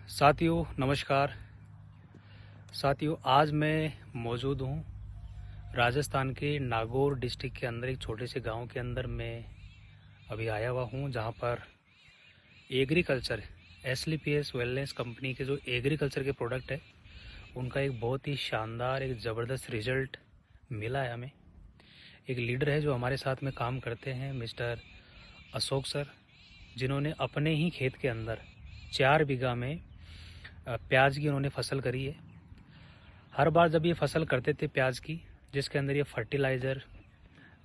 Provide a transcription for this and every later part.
साथियों नमस्कार। साथियों आज मैं मौजूद हूँ राजस्थान के नागौर डिस्ट्रिक्ट के अंदर एक छोटे से गांव के अंदर मैं अभी आया हुआ हूँ, जहां पर एग्रीकल्चर SLPS वेलनेस कंपनी के जो एग्रीकल्चर के प्रोडक्ट है उनका एक बहुत ही शानदार एक ज़बरदस्त रिजल्ट मिला है हमें। एक लीडर है जो हमारे साथ में काम करते हैं, मिस्टर अशोक सर, जिन्होंने अपने ही खेत के अंदर 4 बीघा में प्याज की उन्होंने फसल करी है। हर बार जब ये फसल करते थे प्याज की, जिसके अंदर ये फर्टिलाइज़र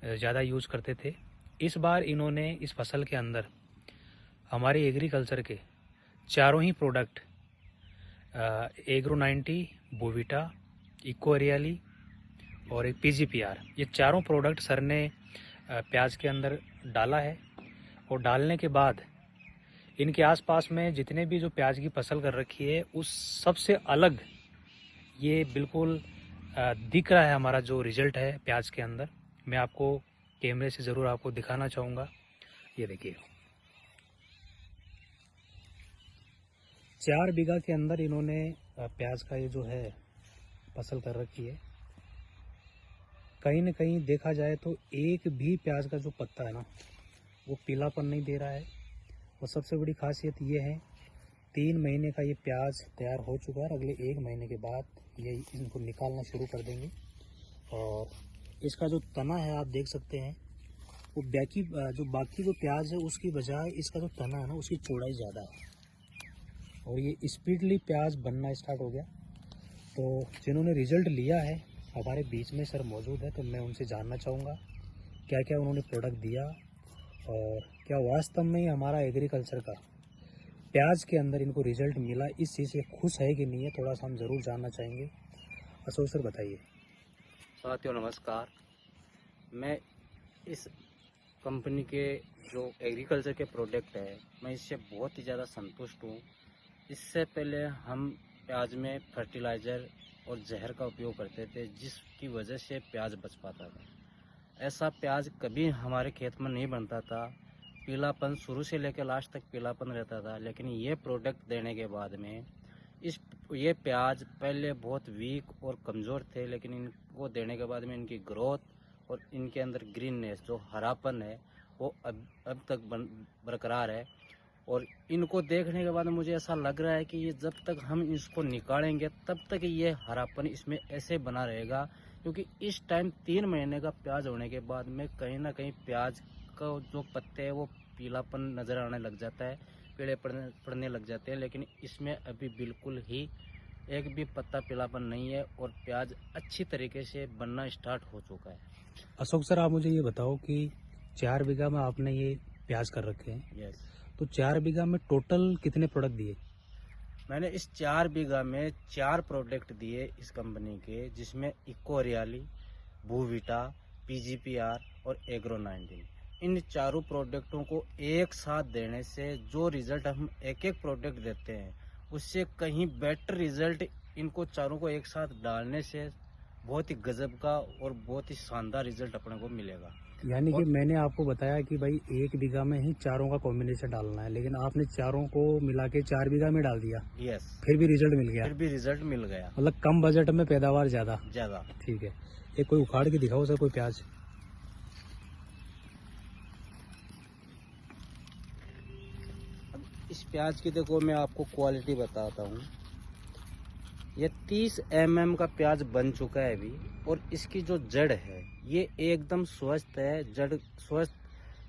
ज़्यादा यूज करते थे, इस बार इन्होंने इस फसल के अंदर हमारे एग्रीकल्चर के चारों ही प्रोडक्ट एग्रो 90, बोविटा, इको एरियाली और एक PGPR, ये चारों प्रोडक्ट सर ने प्याज के अंदर डाला है। और डालने के बाद इनके आसपास में जितने भी जो प्याज की फसल कर रखी है उस सबसे अलग ये बिल्कुल दिख रहा है हमारा जो रिजल्ट है प्याज के अंदर। मैं आपको कैमरे से ज़रूर आपको दिखाना चाहूँगा। ये देखिए 4 बीघा के अंदर इन्होंने प्याज का ये जो है फसल कर रखी है। कहीं न कहीं देखा जाए तो एक भी प्याज का जो पत्ता है ना वो पीलापन नहीं दे रहा है। और सबसे बड़ी खासियत ये है 3 महीने का ये प्याज तैयार हो चुका है। अगले 1 महीने के बाद ये इनको निकालना शुरू कर देंगे। और इसका जो तना है आप देख सकते हैं, वो बाकी जो प्याज है उसकी बजाय इसका जो तना है ना उसकी चौड़ाई ज़्यादा है और ये स्पीडली प्याज बनना स्टार्ट हो गया। तो जिन्होंने रिजल्ट लिया है हमारे बीच में सर मौजूद है, तो मैं उनसे जानना चाहूँगा क्या क्या उन्होंने प्रोडक्ट दिया और क्या वास्तव में हमारा एग्रीकल्चर का प्याज के अंदर इनको रिजल्ट मिला, इस चीज़ से खुश है कि नहीं है, थोड़ा सा हम ज़रूर जानना चाहेंगे। अशोक सर बताइए। साथियों नमस्कार। मैं इस कंपनी के जो एग्रीकल्चर के प्रोडक्ट है मैं इससे बहुत ही ज़्यादा संतुष्ट हूँ। इससे पहले हम प्याज में फर्टिलाइज़र और जहर का उपयोग करते थे, जिसकी वजह से प्याज बच पाता था। ऐसा प्याज कभी हमारे खेत में नहीं बनता था। पीलापन शुरू से लेकर लास्ट तक पीलापन रहता था। लेकिन ये प्रोडक्ट देने के बाद में ये प्याज पहले बहुत वीक और कमज़ोर थे, लेकिन इनको देने के बाद में इनकी ग्रोथ और इनके अंदर ग्रीननेस जो हरापन है वो अब तक बरकरार है। और इनको देखने के बाद मुझे ऐसा लग रहा है कि ये जब तक हम इसको निकालेंगे तब तक ये हरापन इसमें ऐसे बना रहेगा, क्योंकि इस टाइम 3 महीने का प्याज होने के बाद में कहीं ना कहीं प्याज का जो पत्ते है वो पीलापन नज़र आने लग जाता है, पीले पड़ने लग जाते हैं। लेकिन इसमें अभी बिल्कुल ही एक भी पत्ता पीलापन नहीं है और प्याज अच्छी तरीके से बनना स्टार्ट हो चुका है। अशोक सर आप मुझे ये बताओ कि 4 बीघा में आपने ये प्याज कर रखे हैं, यस, तो 4 बीघा में टोटल कितने प्रोडक्ट दिए? मैंने इस 4 बीघा में 4 प्रोडक्ट दिए इस कंपनी के, जिसमें इको रियाली, बोविटा, PGPR और एग्रो 19। इन चारों प्रोडक्टों को एक साथ देने से जो रिजल्ट हम एक एक प्रोडक्ट देते हैं उससे कहीं बेटर रिजल्ट इनको चारों को एक साथ डालने से बहुत ही गजब का और बहुत ही शानदार रिजल्ट अपने को मिलेगा। यानी कि मैंने आपको बताया कि भाई 1 बीघा में ही चारों का कॉम्बिनेशन डालना है, लेकिन आपने चारों को मिला के 4 बीघा में डाल दिया। यस, फिर भी रिजल्ट मिल गया। फिर भी रिजल्ट मिल गया, मतलब कम बजट में पैदावार ज़्यादा। ज़्यादा। ठीक है, एक कोई उखाड़ के दिखाओ सर कोई प्याज। अब इस प्याज की देखो मैं आपको क्वालिटी बताता हूँ। ये 30 mm का प्याज बन चुका है अभी, और इसकी जो जड़ है ये एकदम स्वस्थ है। जड़ स्वस्थ,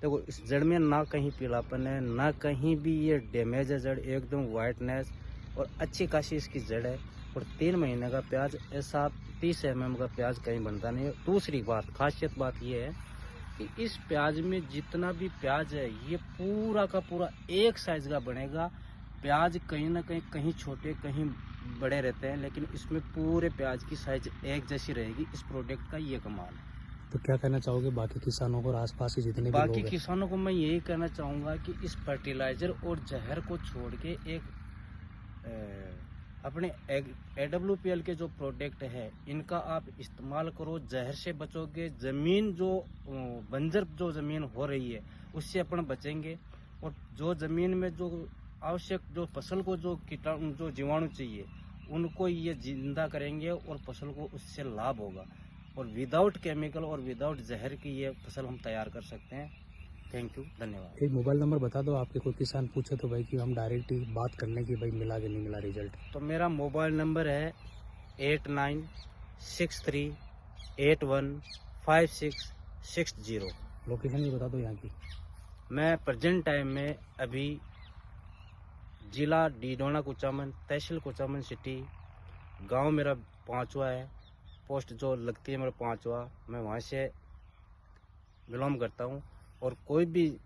देखो इस जड़ में ना कहीं पीलापन है ना कहीं भी ये डैमेज है। जड़ एकदम वाइटनेस और अच्छी खासी इसकी जड़ है। और 3 महीने का प्याज ऐसा 30 mm का प्याज कहीं बनता नहीं है। दूसरी बात, खासियत बात ये है कि इस प्याज में जितना भी प्याज है ये पूरा का पूरा एक साइज का बनेगा। प्याज कहीं ना कहीं छोटे कहीं बड़े रहते हैं, लेकिन इसमें पूरे प्याज की साइज एक जैसी रहेगी। इस प्रोडक्ट का ये कमाल है। तो क्या कहना चाहोगे बाकी किसानों को और आसपास के जितने भी लोग बाकी हैं? किसानों को मैं यही कहना चाहूँगा कि इस फर्टिलाइजर और जहर को छोड़ के एक अपने AWPL के जो प्रोडक्ट है इनका आप इस्तेमाल करो। जहर से बचोगे, ज़मीन जो बंजर जो ज़मीन हो रही है उससे अपन बचेंगे। और जो ज़मीन में जो आवश्यक जो फसल को जो कीटाणु जो जीवाणु चाहिए उनको ये जिंदा करेंगे और फसल को उससे लाभ होगा और विदाउट केमिकल और विदाउट जहर की ये फसल हम तैयार कर सकते हैं। थैंक यू, धन्यवाद। एक मोबाइल नंबर बता दो, आपके कोई किसान पूछे तो भाई कि हम डायरेक्ट ही बात करने की भाई मिला कि नहीं मिला रिजल्ट। तो मेरा मोबाइल नंबर है 8963815660। लोकेशन भी बता दो यहाँ की। मैं प्रेजेंट टाइम में अभी जिला डीडोना कुचामन, तहसील कुचामन सिटी, गांव मेरा 5वां है, पोस्ट जो लगती है मेरा 5वां, मैं वहाँ से बिलोंग करता हूँ। और कोई भी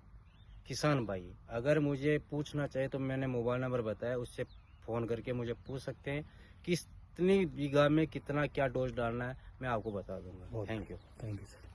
किसान भाई अगर मुझे पूछना चाहे तो मैंने मोबाइल नंबर बताया, उससे फ़ोन करके मुझे पूछ सकते हैं कितनी बीघा में कितना क्या डोज डालना है, मैं आपको बता दूंगा। Thank you. Thank you sir.